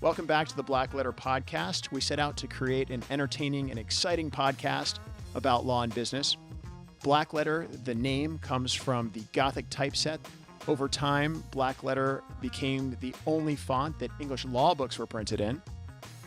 Welcome back to the Blackletter Podcast. We set out to create an entertaining and exciting podcast about law and business. Blackletter, the name, comes from the Gothic typeset. Over time, Blackletter became the only font that English law books were printed in.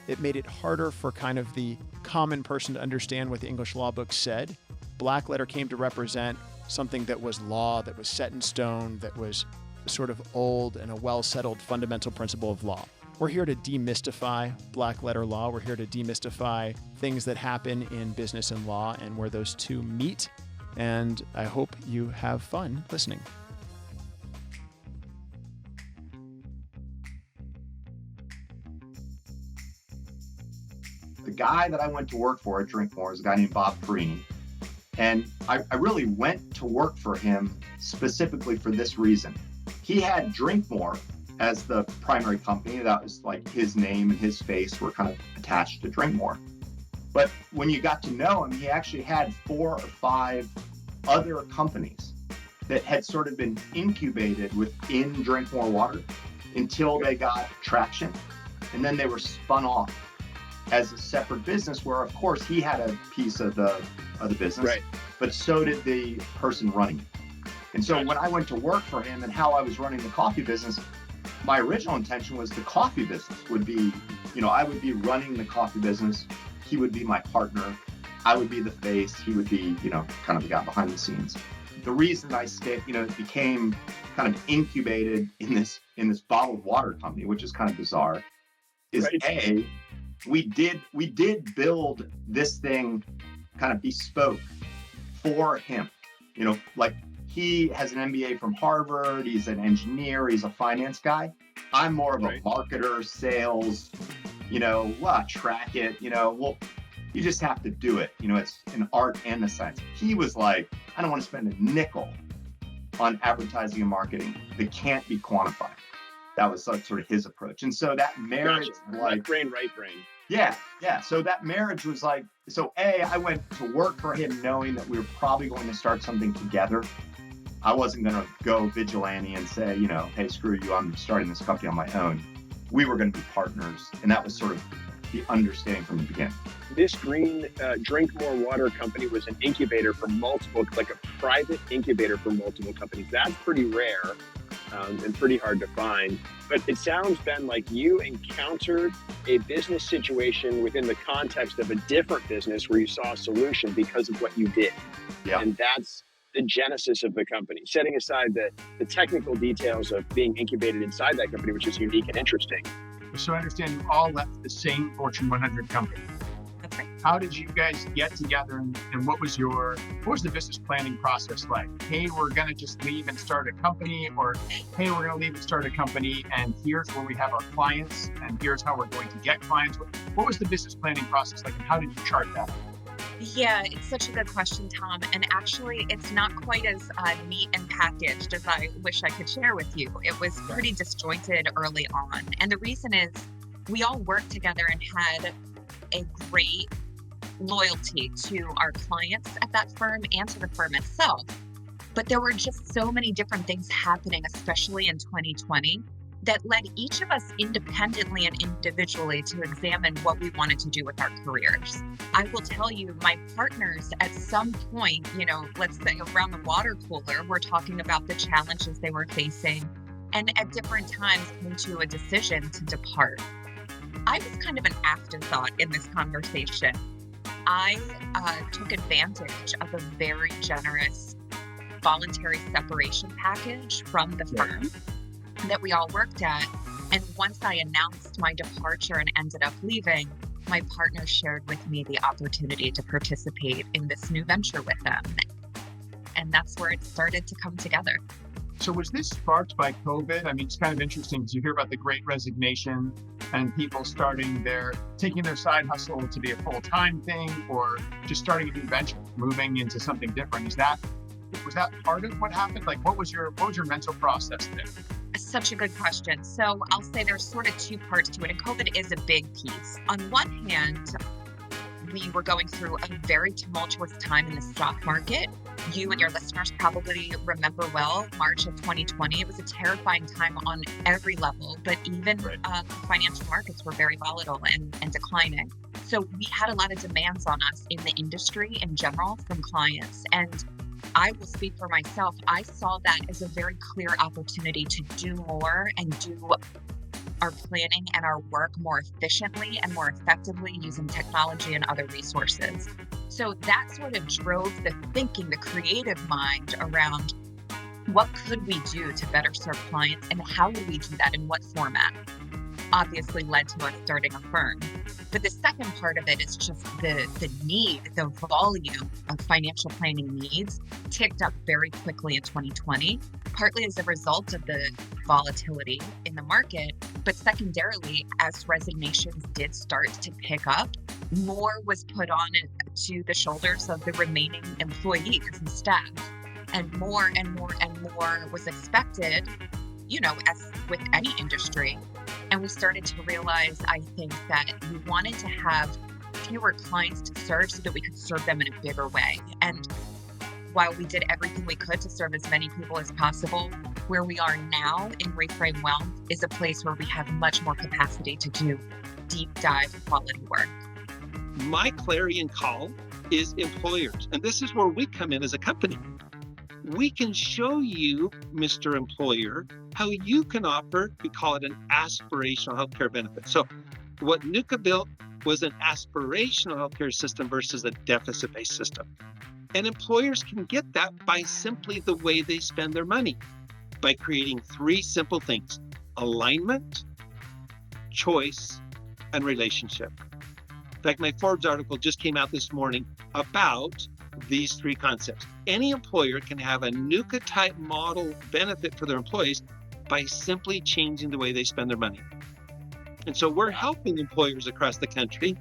It made it harder for kind of the common person to understand what the English law books said. Blackletter came to represent something that was law, that was set in stone, that was sort of old and a well-settled fundamental principle of law. We're here to demystify black-letter law. We're here to demystify things that happen in business and law and where those two meet. And I hope you have fun listening. The guy that I went to work for at Drinkmore is a guy named Bob Green. And I really went to work for him specifically for this reason. He had Drinkmore as the primary company. That was like his name and his face were kind of attached to Drinkmore. But when you got to know him, he actually had 4 or 5 other companies that had sort of been incubated within Drinkmore Water until they got traction. And then they were spun off as a separate business where, of course, he had a piece of the business, right, but so did the person running it. And so when I went to work for him and how I was running the coffee business, my original intention was the coffee business would be, I would be running the coffee business. He would be my partner. I would be the face. He would be, kind of the guy behind the scenes. The reason I stayed, it became kind of incubated in this bottled water company, which is kind of bizarre, is right. We did build this thing kind of bespoke for him. Like he has an MBA from Harvard. He's an engineer. He's a finance guy. I'm more of a marketer, sales, track it, well, you just have to do it. It's an art and a science. He was like, I don't want to spend a nickel on advertising and marketing that can't be quantified. That was sort of his approach. And so that marriage, left brain, right brain. Yeah. So that marriage was like, I went to work for him knowing that we were probably going to start something together. I wasn't going to go vigilante and say, hey, screw you, I'm starting this company on my own. We were going to be partners. And that was sort of the understanding from the beginning. This Green Drinkmore Water company was an incubator for like a private incubator for multiple companies. That's pretty rare and pretty hard to find. But it sounds, Ben, like you encountered a business situation within the context of a different business where you saw a solution because of what you did. Yeah. And that's the genesis of the company, setting aside the technical details of being incubated inside that company, which is unique and interesting. So I understand you all left the same Fortune 100 company. That's right. How did you guys get together and what was the business planning process like? Hey, we're going to just leave and start a company, or hey, we're going to leave and start a company and here's where we have our clients and here's how we're going to get clients. What was the business planning process like and how did you chart that? Yeah, it's such a good question, Tom. And actually, it's not quite as neat and packaged as I wish I could share with you. It was pretty disjointed early on. And the reason is we all worked together and had a great loyalty to our clients at that firm and to the firm itself. But there were just so many different things happening, especially in 2020, that led each of us independently and individually to examine what we wanted to do with our careers. I will tell you, my partners at some point, let's say around the water cooler, were talking about the challenges they were facing and at different times came to a decision to depart. I was kind of an afterthought in this conversation. I took advantage of a very generous voluntary separation package from the firm that we all worked at. And once I announced my departure and ended up leaving, my partner shared with me the opportunity to participate in this new venture with them. And that's where it started to come together. So was this sparked by COVID? I mean, it's kind of interesting because you hear about the Great Resignation and people taking their side hustle to be a full-time thing or just starting a new venture, moving into something different. Was that part of what happened? Like, what was your mental process there? Such a good question. So I'll say there's sort of 2 parts to it, and COVID is a big piece. On one hand, we were going through a very tumultuous time in the stock market, you and your listeners probably remember well, March of 2020, it was a terrifying time on every level, but even financial markets were very volatile and declining. So we had a lot of demands on us in the industry in general from clients. And I will speak for myself. I saw that as a very clear opportunity to do more and do our planning and our work more efficiently and more effectively using technology and other resources. So that sort of drove the thinking, the creative mind around what could we do to better serve clients and how would we do that in what format? Obviously led to us starting a firm. But the second part of it is just the need, the volume of financial planning needs ticked up very quickly in 2020, partly as a result of the volatility in the market, but secondarily, as resignations did start to pick up, more was put on to the shoulders of the remaining employees and staff, and more was expected, as with any industry. And we started to realize, I think, that we wanted to have fewer clients to serve so that we could serve them in a bigger way. And while we did everything we could to serve as many people as possible, where we are now in Reframe Wealth is a place where we have much more capacity to do deep dive quality work. My clarion call is employers. And this is where we come in as a company. We can show you, Mr. Employer, how you can offer, we call it an aspirational healthcare benefit. So what NUCA built was an aspirational healthcare system versus a deficit-based system. And employers can get that by simply the way they spend their money, by creating three simple things: alignment, choice, and relationship. In fact, my Forbes article just came out this morning about these three concepts. Any employer can have a NUCA type model benefit for their employees by simply changing the way they spend their money. And so we're helping employers across the country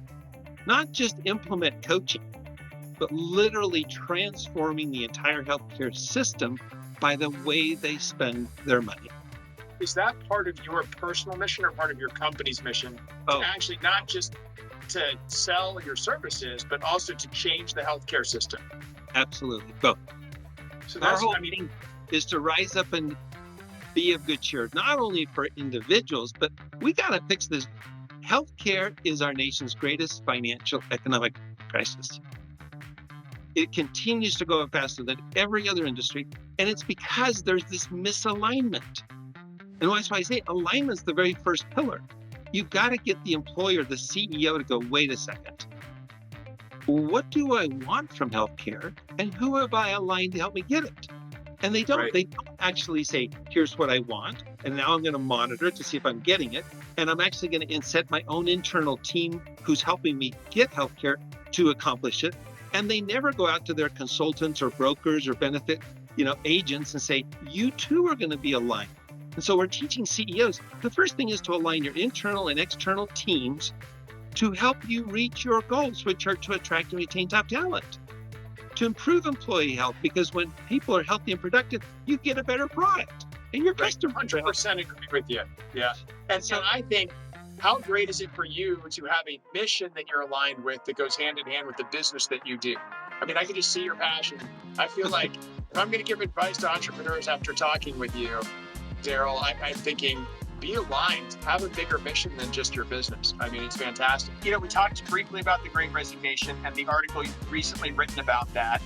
not just implement coaching, but literally transforming the entire healthcare system by the way they spend their money. Is that part of your personal mission or part of your company's mission? To actually not just to sell your services, but also to change the healthcare system? Absolutely, both. So our whole thing is to rise up and be of good cheer, not only for individuals, but we got to fix this. Healthcare is our nation's greatest financial economic crisis. It continues to go up faster than every other industry, and it's because there's this misalignment. And that's why I say alignment's the very first pillar. You've got to get the employer, the CEO, to go, wait a second. What do I want from healthcare, and who have I aligned to help me get it? And they don't. Right. They don't actually say, here's what I want, and now I'm going to monitor it to see if I'm getting it. And I'm actually going to set my own internal team who's helping me get healthcare to accomplish it. And they never go out to their consultants or brokers or benefit, agents and say, you too are going to be aligned. And so we're teaching CEOs, the first thing is to align your internal and external teams to help you reach your goals, which are to attract and retain top talent, to improve employee health, because when people are healthy and productive, you get a better product and your customers. 100% agree with you. Yeah. And so I think, how great is it for you to have a mission that you're aligned with that goes hand in hand with the business that you do? I mean, I can just see your passion. I feel like if I'm going to give advice to entrepreneurs after talking with you, Daryl, I'm thinking, be aligned, have a bigger mission than just your business. I mean, it's fantastic. We talked briefly about the Great Resignation and the article you've recently written about that.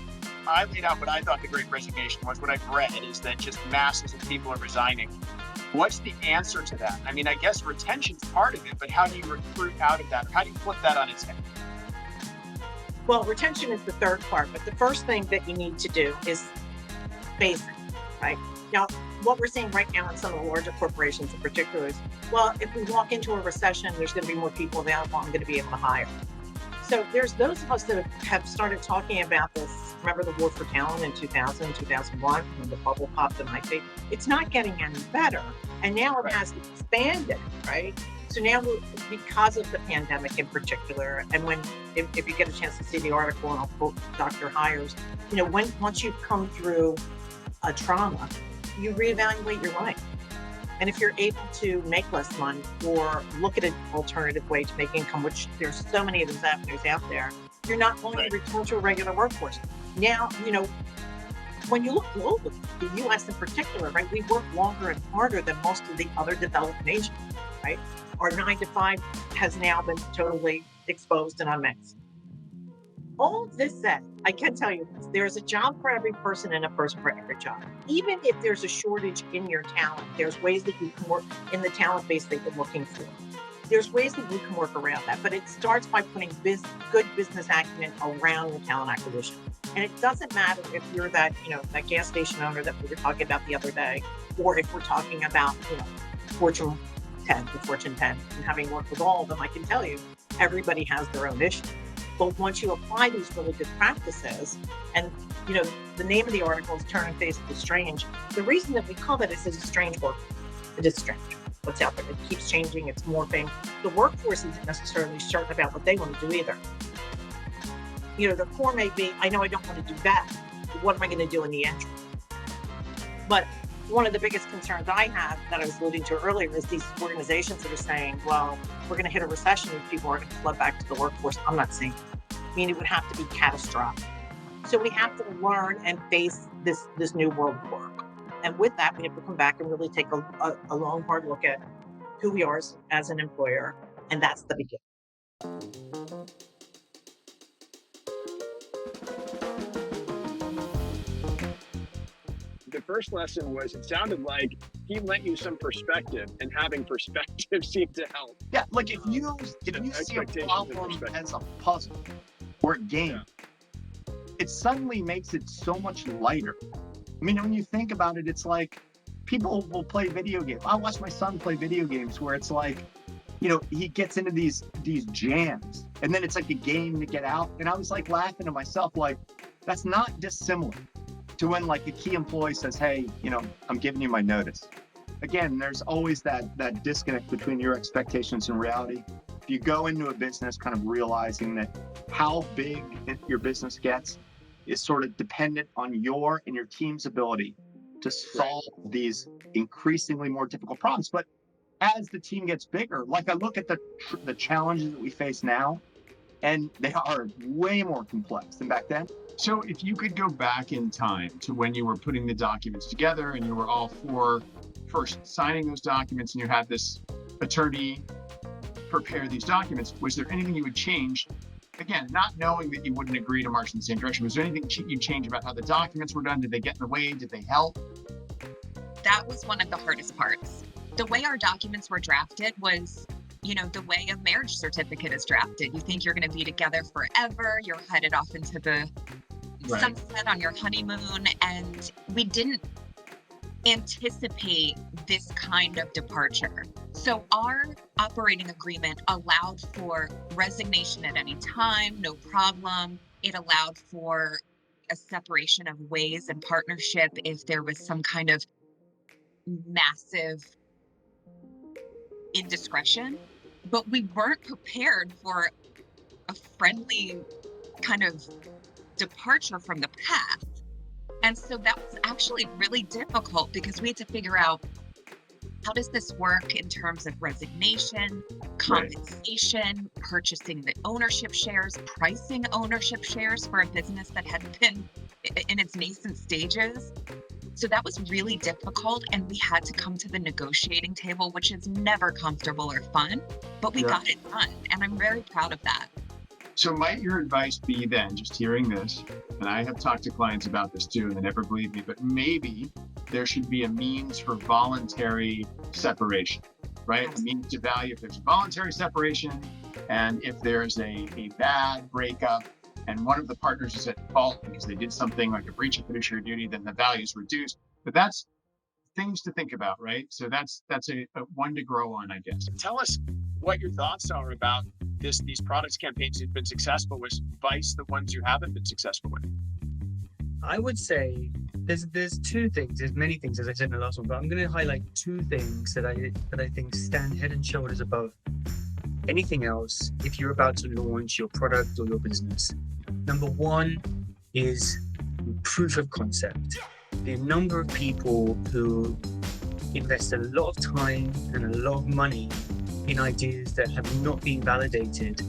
I laid out what I thought the Great Resignation was. What I've read is that just masses of people are resigning. What's the answer to that? I mean, I guess retention's part of it, but how do you recruit out of that? How do you flip that on its head? Well, retention is the third part, but the first thing that you need to do is basic, right? Now, what we're seeing right now in some of the larger corporations in particular is, well, if we walk into a recession, there's going to be more people available, I'm going to be able to hire. So there's those of us that have started talking about this. Remember the war for talent in 2000, 2001, when the bubble popped in my face? It's not getting any better. And now it has expanded, right? So now, because of the pandemic in particular, and if you get a chance to see the article, and I'll quote Dr. Hires, once you've come through a trauma, you reevaluate your life. And if you're able to make less money or look at an alternative way to make income, which there's so many of those avenues out there, you're not going to return to a regular workforce. Now, when you look globally, the US in particular, right, we work longer and harder than most of the other developed nations, right? Our 9 to 5 has now been totally exposed and unmixed. All of this said, I can tell you this, there's a job for every person and a person for every job. Even if there's a shortage in your talent, there's ways that you can work in the talent base that you're looking for. There's ways that you can work around that, but it starts by putting good business acumen around your talent acquisition. And it doesn't matter if you're that, that gas station owner that we were talking about the other day, or if we're talking about, Fortune 10, the Fortune 10, and having worked with all of them, I can tell you, everybody has their own issue. But once you apply these really good practices, and the name of the article is Turn and Face the Strange. The reason that we call that is it's a strange work. It is strange. What's out there? It keeps changing. It's morphing. The workforce isn't necessarily certain about what they want to do either. The core may be, I know I don't want to do that. But what am I going to do in the entry? But one of the biggest concerns I have that I was alluding to earlier is these organizations that are saying, well, we're going to hit a recession and people are going to flood back to the workforce. I'm not saying that. I mean, it would have to be catastrophic. So we have to learn and face this new world of work. And with that, we have to come back and really take a long, hard look at who we are as an employer. And that's the beginning. The first lesson was, it sounded like he lent you some perspective, and having perspective seemed to help. Yeah, like if you see a problem as a puzzle or a game, it suddenly makes it so much lighter. I mean, when you think about it, it's like people will play video games. I watch my son play video games where it's like, he gets into these jams, and then it's like a game to get out. And I was like laughing to myself, like, that's not dissimilar to when like a key employee says, hey, I'm giving you my notice. Again, there's always that disconnect between your expectations and reality. If you go into a business kind of realizing that how big your business gets is sort of dependent on your and your team's ability to solve these increasingly more difficult problems. But as the team gets bigger, like I look at the challenges that we face now, and they are way more complex than back then. So if you could go back in time to when you were putting the documents together and you were all for first signing those documents and you had this attorney prepare these documents, was there anything you would change? Again, not knowing that you wouldn't agree to march in the same direction, was there anything you changed about how the documents were done? Did they get in the way? Did they help? That was one of the hardest parts. The way our documents were drafted was, the way a marriage certificate is drafted. You think you're going to be together forever. You're headed off into the sunset on your honeymoon. And we didn't anticipate this kind of departure. So our operating agreement allowed for resignation at any time, no problem. It allowed for a separation of ways and partnership if there was some kind of massive indiscretion. But we weren't prepared for a friendly kind of departure from the path. And so that was actually really difficult because we had to figure out, how does this work in terms of resignation, compensation, purchasing the ownership shares, pricing ownership shares for a business that had been in its nascent stages. So that was really difficult, and we had to come to the negotiating table, which is never comfortable or fun, but we got it done, and I'm very proud of that. So might your advice be then, just hearing this, and I have talked to clients about this too, and they never believe me, but maybe there should be a means for voluntary separation, right? A means to value if there's a voluntary separation, and if there's a bad breakup, and one of the partners is at fault because they did something like a breach of fiduciary duty, then the value is reduced. But that's things to think about, right? So that's a one to grow on, I guess. Tell us what your thoughts are about these products campaigns you've been successful with, vice the ones you haven't been successful with. I would say there's two things. There's many things, as I said in the last one, but I'm going to highlight two things that I think stand head and shoulders above anything else if you're about to launch your product or your business. Number one is proof of concept. The number of people who invest a lot of time and a lot of money in ideas that have not been validated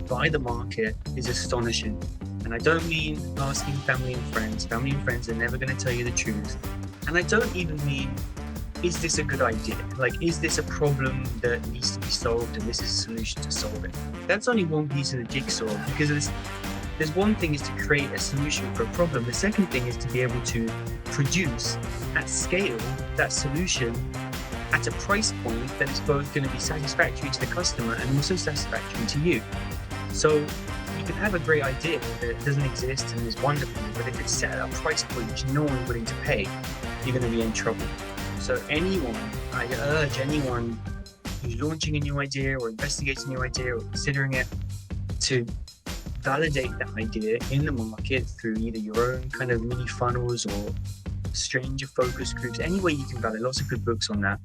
by the market is astonishing. And I don't mean asking family and friends. Family and friends are never going to tell you the truth. And I don't even mean, is this a good idea? Like, is this a problem that needs to be solved and this is a solution to solve it? That's only one piece of the jigsaw, because there's one thing is to create a solution for a problem. The second thing is to be able to produce at scale that solution at a price point that is both going to be satisfactory to the customer and also satisfactory to you. So you can have a great idea that doesn't exist and is wonderful, but if it's set at a price point which no one's willing to pay, you're going to be in trouble. So I urge anyone who's launching a new idea or investigating a new idea or considering it to validate that idea in the market through either your own kind of mini funnels or stranger focus groups, any way you can validate. Lots of good books on that.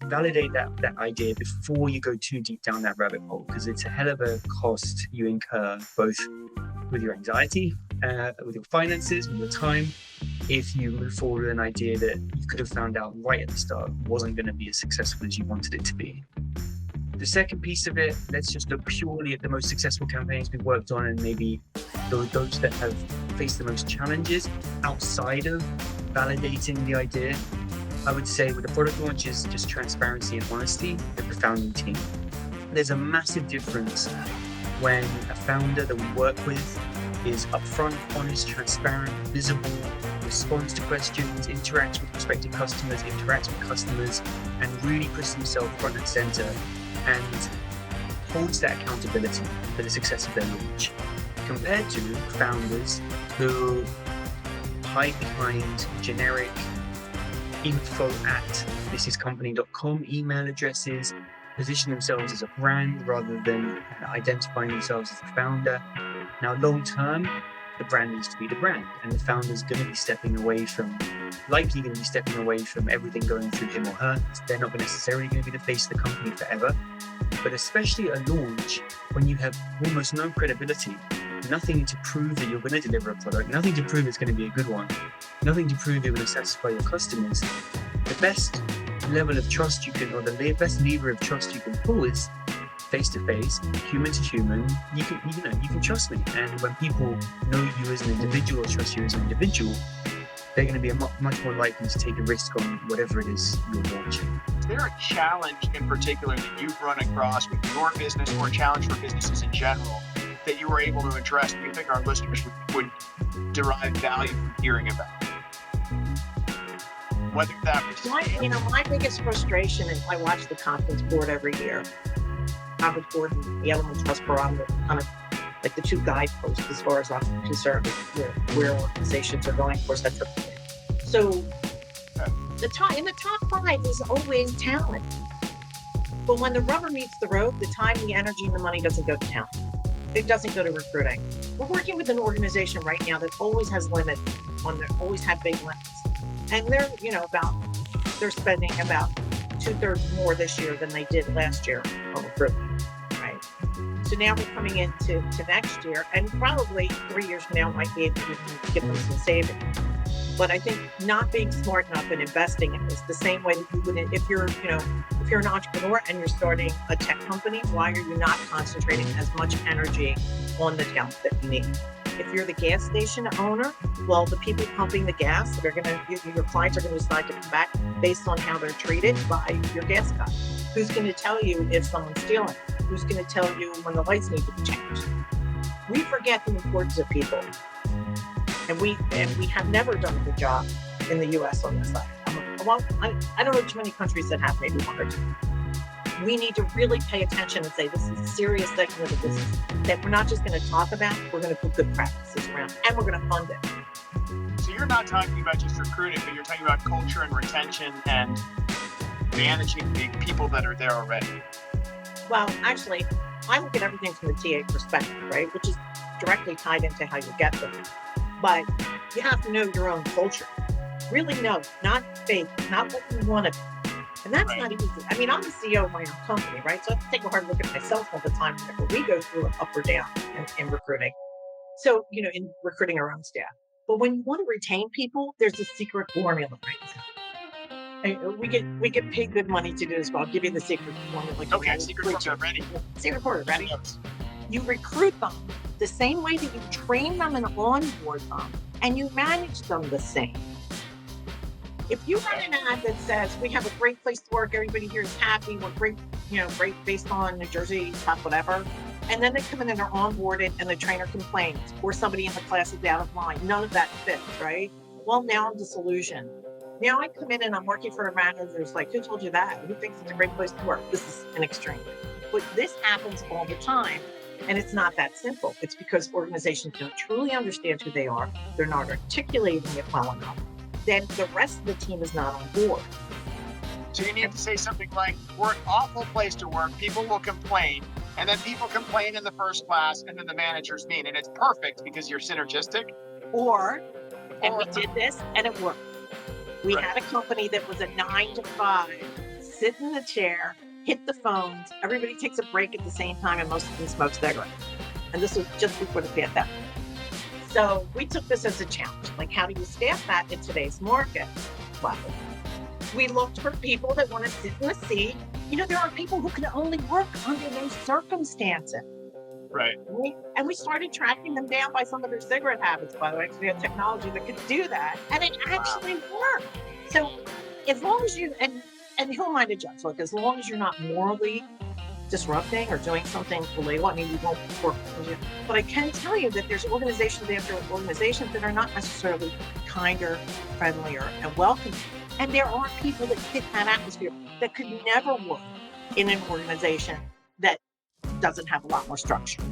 Validate that idea before you go too deep down that rabbit hole, because it's a hell of a cost you incur, both with your anxiety, with your finances, with your time, if you move forward with an idea that you could have found out right at the start wasn't going to be as successful as you wanted it to be. The second piece of it, let's just look purely at the most successful campaigns we've worked on, and maybe those that have faced the most challenges outside of validating the idea. I would say with the product launch is just transparency and honesty with the founding team. There's a massive difference when a founder that we work with is upfront, honest, transparent, visible, responds to questions, interacts with prospective customers, and really puts himself front and center and holds that accountability for the success of their launch, compared to founders who hide behind generic info at thisiscompany.com email addresses, position themselves as a brand rather than identifying themselves as the founder. Now, long term, the brand needs to be the brand, and the founder's going to be likely going to be stepping away from everything going through him or her. They're not necessarily going to be the face of the company forever. But especially at a launch, when you have almost no credibility, nothing to prove that you're going to deliver a product, nothing to prove it's going to be a good one, nothing to prove you're going to satisfy your customers, the best level of trust you can, or the best lever of trust you can pull is face to face, human to human. You can trust me. And when people know you as an individual or trust you as an individual, they're going to be much more likely to take a risk on whatever it is you're launching. Is there a challenge in particular that you've run across with your business, or a challenge for businesses in general, that you were able to address that you think our listeners would derive value from hearing about? Whether that was... My biggest frustration is I watch the conference board every year. Conference board and the Element Trust Barometer, kind of like the two guideposts as far as I'm concerned, where organizations are going. Of course, that's up there. So in the top 5 is always talent. But when the rubber meets the road, the time, the energy, and the money doesn't go to talent. It doesn't go to recruiting. We're working with an organization right now that always has limits always have big limits. And they're spending about 2/3 more this year than they did last year on recruitment, right? So now we're coming into next year, and probably 3 years from now might be able to give them some savings. But I think not being smart enough and investing in this the same way that you would if you're an entrepreneur and you're starting a tech company, why are you not concentrating as much energy on the talent that you need? If you're the gas station owner, well, the people pumping the gas, your clients are going to decide to come back based on how they're treated by your gas guy. Who's going to tell you if someone's stealing? Who's going to tell you when the lights need to be changed? We forget the importance of people. And we have never done a good job in the U.S. on this side. I don't know too many countries that have, maybe one or two. We need to really pay attention and say, this is a serious section of the business that we're not just going to talk about, we're going to put good practices around, and we're going to fund it. So you're not talking about just recruiting, but you're talking about culture and retention and managing the people that are there already. Well, actually, I look at everything from the TA perspective, right? Which is directly tied into how you get there. But you have to know your own culture. Really know, not fake, not what you want to be. And that's not easy. I mean, I'm the CEO of my own company, right? So I have to take a hard look at myself all the time whenever we go through up or down in recruiting. So, in recruiting our own staff. But when you want to retain people, there's a secret formula right now. And we get paid good money to do this, but I'll give you the secret formula. Okay, secret formula ready. Secret formula ready. You recruit them the same way that you train them and onboard them, and you manage them the same. If you run an ad that says, we have a great place to work, everybody here is happy, we're great, great based on New Jersey, top whatever, and then they come in and they're onboarded and the trainer complains, or somebody in the class is out of line, none of that fits, right? Well, now I'm disillusioned. Now I come in and I'm working for a manager who's like, who told you that? Who thinks it's a great place to work? This is an extreme. But this happens all the time. And it's not that simple. It's because organizations don't truly understand who they are. They're not articulating it well enough. Then the rest of the team is not on board. So you need to say something like, we're an awful place to work. People will complain. And then people complain in the first class, and then the managers mean. And it's perfect because you're synergistic. And we did this and it worked. We had a company that was a 9 to 5, sit in the chair, hit the phones, everybody takes a break at the same time, and most of them smoke cigarettes. And this was just before the pandemic. So we took this as a challenge. Like, how do you staff that in today's market? Well, we looked for people that want to sit in the seat. There are people who can only work under those circumstances. Right. And we started tracking them down by some of their cigarette habits, by the way, because we had technology that could do that. And it actually worked. So as long as you, and who am I to judge? Look, as long as you're not morally disrupting or doing something illegal, we won't work with you. But I can tell you that there's organizations after organizations that are not necessarily kinder, friendlier, and welcoming. And there are people that fit that atmosphere that could never work in an organization that doesn't have a lot more structure.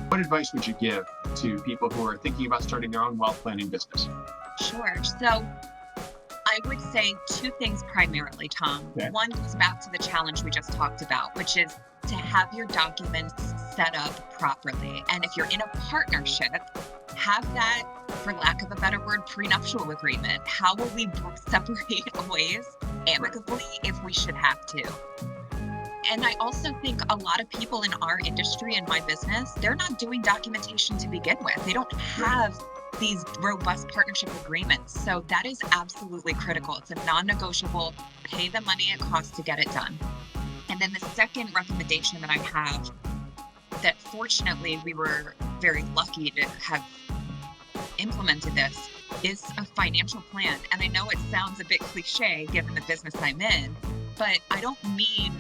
What advice would you give to people who are thinking about starting their own wealth planning business? Sure. So I would say two things primarily, Tom. Okay. One goes back to the challenge we just talked about, which is to have your documents set up properly. And if you're in a partnership, have that, for lack of a better word, prenuptial agreement. How will we separate ways amicably if we should have to? And I also think a lot of people in our industry and my business, they're not doing documentation to begin with. They don't have these robust partnership agreements. So that is absolutely critical. It's a non-negotiable, pay the money it costs to get it done. And then the second recommendation that I have, that fortunately we were very lucky to have implemented this, is a financial plan. And I know it sounds a bit cliche given the business I'm in, but I don't mean,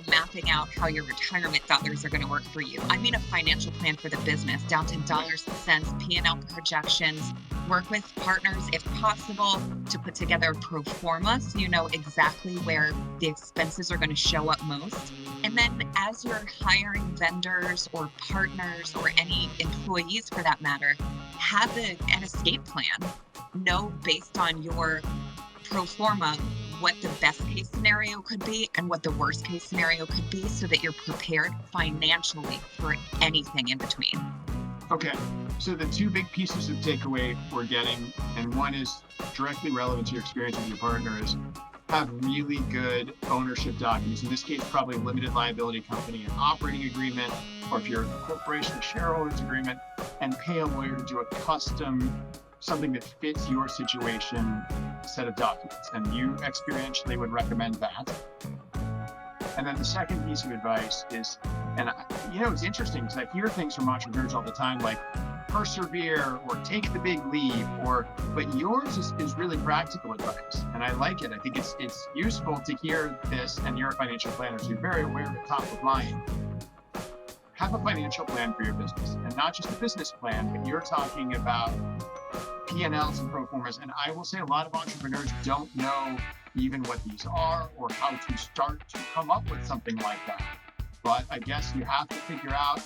mapping out how your retirement dollars are going to work for you. I mean a financial plan for the business, down to dollars and cents, P&L projections, work with partners if possible to put together a pro forma so you know exactly where the expenses are going to show up most. And then as you're hiring vendors or partners or any employees for that matter, have an escape plan. Know based on your pro forma what the best case scenario could be and what the worst case scenario could be so that you're prepared financially for anything in between. Okay, so the two big pieces of takeaway we're getting, and one is directly relevant to your experience with your partner, is have really good ownership documents. In this case, probably a limited liability company, an operating agreement, or if you're a corporation, a shareholders agreement, and pay a lawyer to do a custom, something that fits your situation set of documents. And you experientially would recommend that. And then the second piece of advice is, and it's interesting because I hear things from entrepreneurs all the time, like persevere or take the big leap, but yours is really practical advice. And I like it. I think it's useful to hear this, and you're a financial planner, so you're very aware of it, top of mind. Have a financial plan for your business, and not just a business plan, but you're talking about P&Ls and pro formas. And I will say a lot of entrepreneurs don't know even what these are or how to start to come up with something like that. But I guess you have to figure out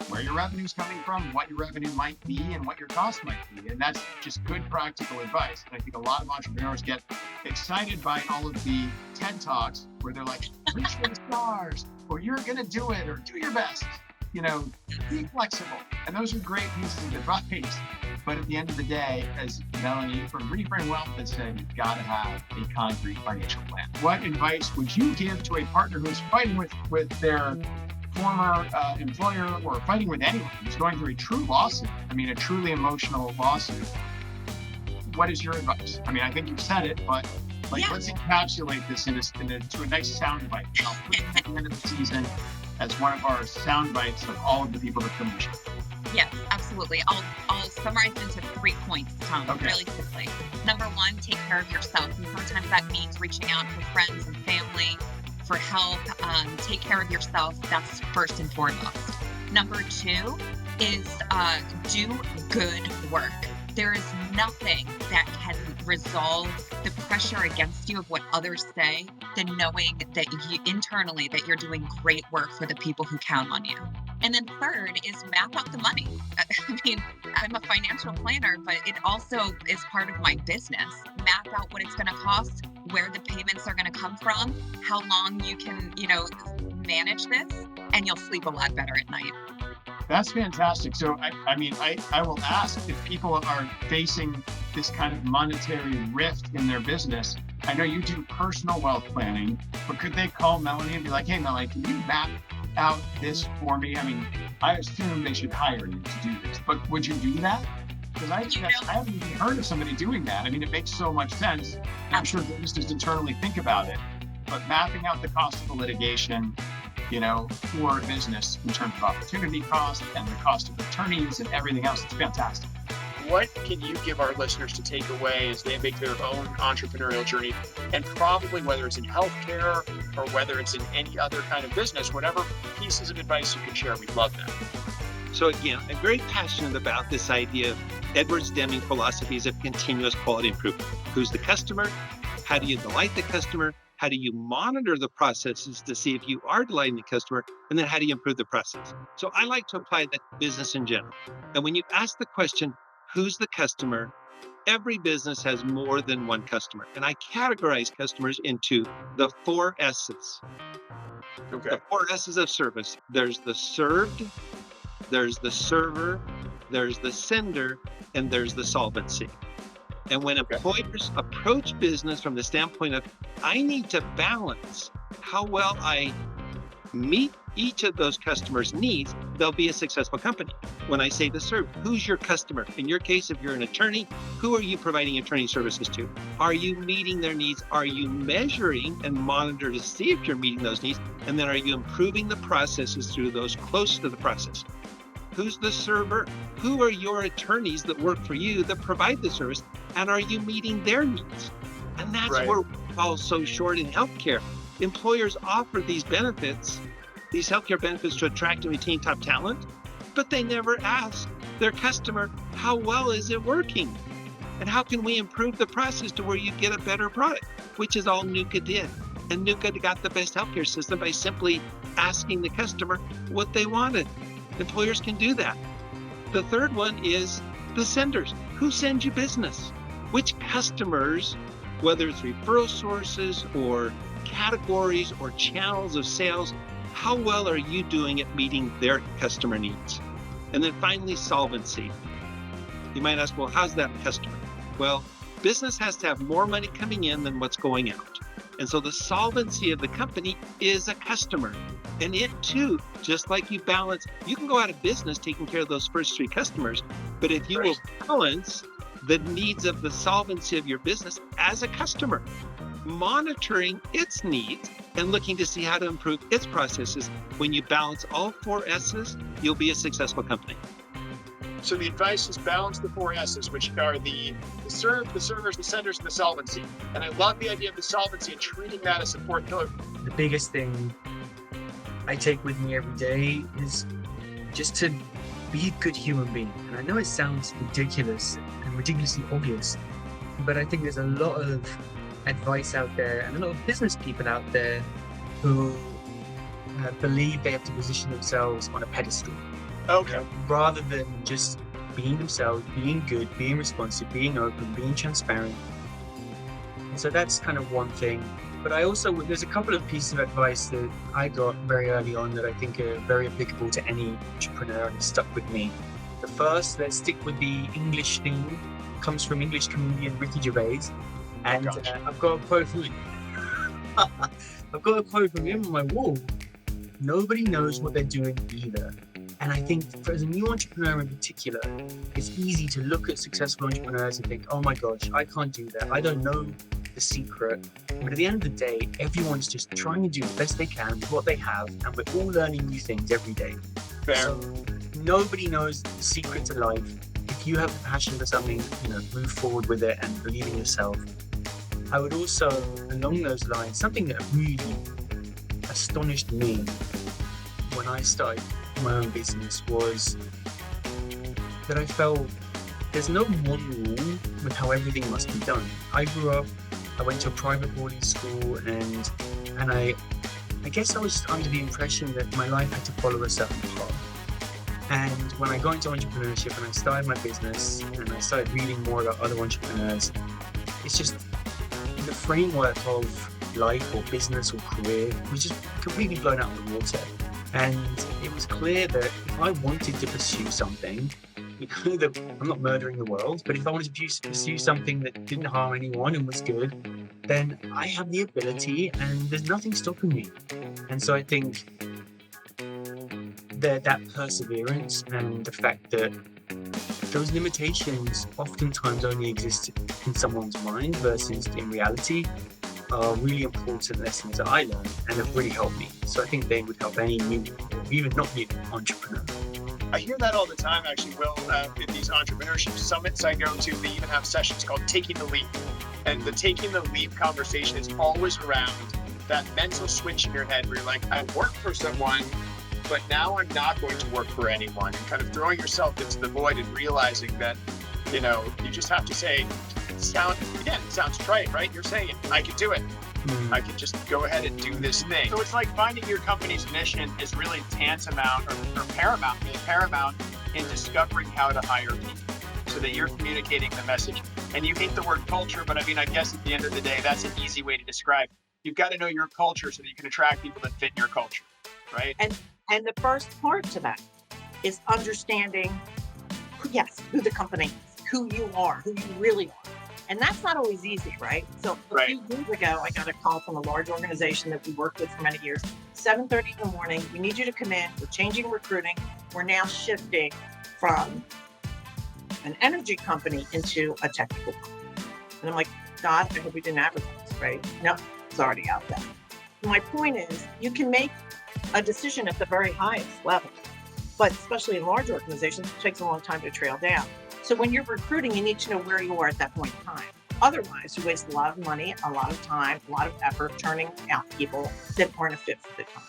where your revenue is coming from, what your revenue might be, and what your cost might be. And that's just good practical advice. And I think a lot of entrepreneurs get excited by all of the TED Talks where they're like, reach for the stars, or you're going to do it, or do your best. Be flexible. And those are great pieces of advice. But at the end of the day, as Melanie from Reframe Wealth has said, you've got to have a concrete financial plan. What advice would you give to a partner who's fighting with their former employer, or fighting with anyone who's going through a true lawsuit? A truly emotional lawsuit. What is your advice? I think you've said it, but Like, Yeah. let's encapsulate this to a nice sound bite. I'll put it at the end of the season as one of our sound bites of all of the people that come to the show. Yes, absolutely. I'll summarize into 3 points, Tom, Okay. really quickly. Number 1, take care of yourself. And sometimes that means reaching out to friends and family for help. Take care of yourself. That's first and foremost. Number 2 is do good work. There is nothing that can resolve the pressure against you of what others say than knowing that you internally that you're doing great work for the people who count on you. And then third is map out the money. I mean, I'm a financial planner, but it also is part of my business. Map out what it's going to cost, where the payments are going to come from, how long you can, manage this, and you'll sleep a lot better at night. That's fantastic. So, I will ask if people are facing this kind of monetary rift in their business. I know you do personal wealth planning, but could they call Melanie and be like, hey, Melanie, can you map out this for me? I mean, I assume they should hire you to do this, but would you do that? Because I haven't even heard of somebody doing that. I mean, it makes so much sense. I'm sure businesses internally think about it, but mapping out the cost of the litigation, for a business in terms of opportunity cost and the cost of attorneys and everything else, it's fantastic. What can you give our listeners to take away as they make their own entrepreneurial journey? And probably whether it's in healthcare or whether it's in any other kind of business, whatever pieces of advice you can share, we'd love that. So again, I'm very passionate about this idea of Edwards Deming philosophies of continuous quality improvement. Who's the customer? How do you delight the customer? How do you monitor the processes to see if you are delighting the customer? And then how do you improve the process? So I like to apply that to business in general. And when you ask the question, who's the customer? Every business has more than one customer. And I categorize customers into the 4 S's. Okay. The 4 S's of service. There's the served, there's the server, there's the sender, and there's the solvency. And when employers approach business from the standpoint of, I need to balance how well I meet each of those customers' needs, they'll be a successful company. When I say the serve, who's your customer? In your case, if you're an attorney, who are you providing attorney services to? Are you meeting their needs? Are you measuring and monitor to see if you're meeting those needs? And then are you improving the processes through those close to the process? Who's the server? Who are your attorneys that work for you that provide the service? And are you meeting their needs? And that's where we fall so short in healthcare. Employers offer these benefits, these healthcare benefits to attract and retain top talent, but they never ask their customer, how well is it working? And how can we improve the process to where you get a better product, which is all NUCA did. And NUCA got the best healthcare system by simply asking the customer what they wanted. Employers can do that. The third one is the senders. Who sends you business? Which customers, whether it's referral sources or categories or channels of sales, how well are you doing at meeting their customer needs? And then finally, solvency. You might ask, well, how's that customer? Well, business has to have more money coming in than what's going out. And so the solvency of the company is a customer. And it too, just like you balance, you can go out of business taking care of those first 3 customers, but if you will balance the needs of the solvency of your business as a customer, monitoring its needs and looking to see how to improve its processes, when you balance all 4 S's, you'll be a successful company. So the advice is balance the 4 S's, which are the serve, the servers, the senders, and the solvency. And I love the idea of the solvency and treating that as a 4th pillar. The biggest thing I take with me every day is just to be a good human being. And I know it sounds ridiculous and ridiculously obvious, but I think there's a lot of advice out there and a lot of business people out there who believe they have to position themselves on a pedestal. Okay. Rather than just being themselves, being good, being responsive, being open, being transparent. And so that's kind of one thing. But I also, there's a couple of pieces of advice that I got very early on that I think are very applicable to any entrepreneur and stuck with me. The first, let's stick with the English theme, comes from English comedian Ricky Gervais. And I've got a quote from him. I've got a quote from him on my wall. Nobody knows what they're doing either. And I think for as a new entrepreneur in particular, it's easy to look at successful entrepreneurs and think, oh my gosh, I can't do that. I don't know the the secret. But at the end of the day, everyone's just trying to do the best they can with what they have, and we're all learning new things every day. Fair. So nobody knows the secret to life. If you have a passion for something, move forward with it and believe in yourself. I would also, along those lines, something that really astonished me when I started my own business was that I felt there's no one rule with how everything must be done. I went to a private boarding school, and I guess I was just under the impression that my life had to follow a certain path. And when I got into entrepreneurship and I started my business and I started reading more about other entrepreneurs, it's just the framework of life or business or career was just completely blown out of the water. And it was clear that if I wanted to pursue something, that I'm not murdering the world, but if I wanted to pursue something that didn't harm anyone and was good, then I have the ability and there's nothing stopping me. And so I think that perseverance and the fact that those limitations oftentimes only exist in someone's mind versus in reality are really important lessons that I learned and have really helped me. So I think they would help any new, or even not new, entrepreneur. I hear that all the time, actually, Will, in these entrepreneurship summits I go to. They even have sessions called Taking the Leap. And the Taking the Leap conversation is always around that mental switch in your head where you're like, I work for someone, but now I'm not going to work for anyone. And kind of throwing yourself into the void and realizing that, you just have to say, it sounds trite, right? You're saying, I can do it. I can just go ahead and do this thing. So it's like finding your company's mission is really tantamount or paramount in discovering how to hire people so that you're communicating the message. And you hate the word culture, but I guess at the end of the day, that's an easy way to describe it. You've got to know your culture so that you can attract people that fit your culture, right? And the first part to that is understanding, who the company is, who you are, who you really are. And that's not always easy, right? So a few years ago, I got a call from a large organization that we worked with for many years. 7:30 in the morning, we need you to come in. We're changing recruiting. We're now shifting from an energy company into a technical company. And I'm like, God, I hope we didn't advertise, right? No, it's already out there. My point is, you can make a decision at the very highest level, but especially in large organizations, it takes a long time to trail down. So when you're recruiting, you need to know where you are at that point in time. Otherwise, you waste a lot of money, a lot of time, a lot of effort turning out people that aren't a fit for the time.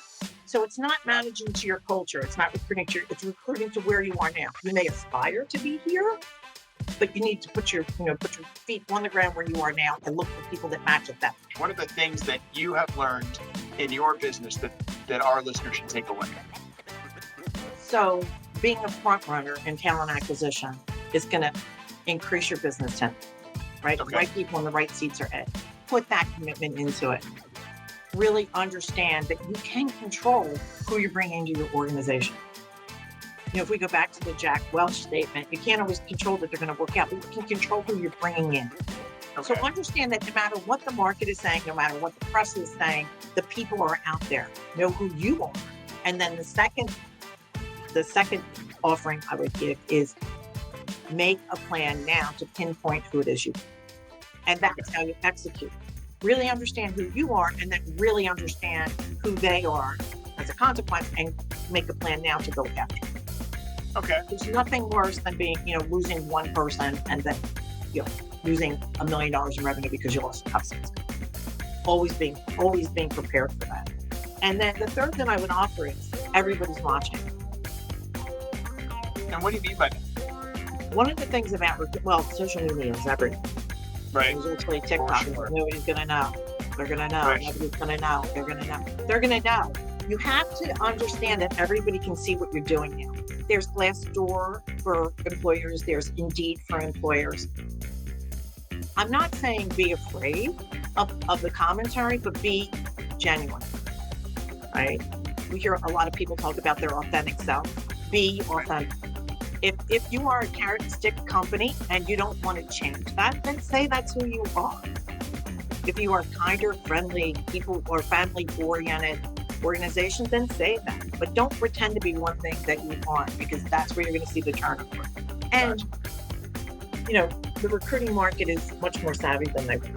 So it's not managing to your culture. It's not recruiting it's recruiting to where you are now. You may aspire to be here, but you need to put your feet on the ground where you are now and look for people that match at that. What are the things that you have learned in your business that our listeners should take away? So being a front runner in talent acquisition is going to increase your business tendency, right? Okay. The right people in the right seats are in. Put that commitment into it. Really understand that you can control who you're bringing into your organization. If we go back to the Jack Welch statement, you can't always control that they're going to work out, but you can control who you're bringing in. Okay. So understand that no matter what the market is saying, no matter what the press is saying, the people are out there. Know who you are. And then the second offering I would give is make a plan now to pinpoint who it is you want. And that's how you execute. Really understand who you are and then really understand who they are as a consequence and make a plan now to go after. Okay. There's nothing worse than being, losing one person and then, losing $1 million in revenue because you lost customers. Always being prepared for that. And then the third thing I would offer is everybody's watching. And what do you mean by that? One of the things about, social media is everything. Right. Usually TikTok, Sure. Nobody's going to know. They're going to know. Right. Nobody's going to know. They're going to know. They're going to know. You have to understand that everybody can see what you're doing now. There's Glassdoor for employers. There's Indeed for employers. I'm not saying be afraid of the commentary, but be genuine, right? We hear a lot of people talk about their authentic self. Be authentic. If you are a carrot and stick company and you don't want to change that, then say that's who you are. If you are kinder, friendly, people or family-oriented organization, then say that. But don't pretend to be one thing that you aren't, because that's where you're going to see the turnover. And, the recruiting market is much more savvy than they were.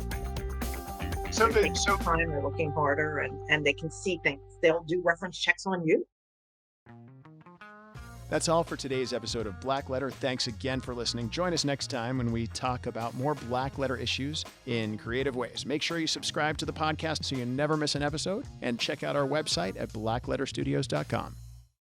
So they're the, taking so time, they're looking harder, and they can see things. They'll do reference checks on you. That's all for today's episode of Blackletter. Thanks again for listening. Join us next time when we talk about more Blackletter issues in creative ways. Make sure you subscribe to the podcast so you never miss an episode, and check out our website at blackletterstudios.com.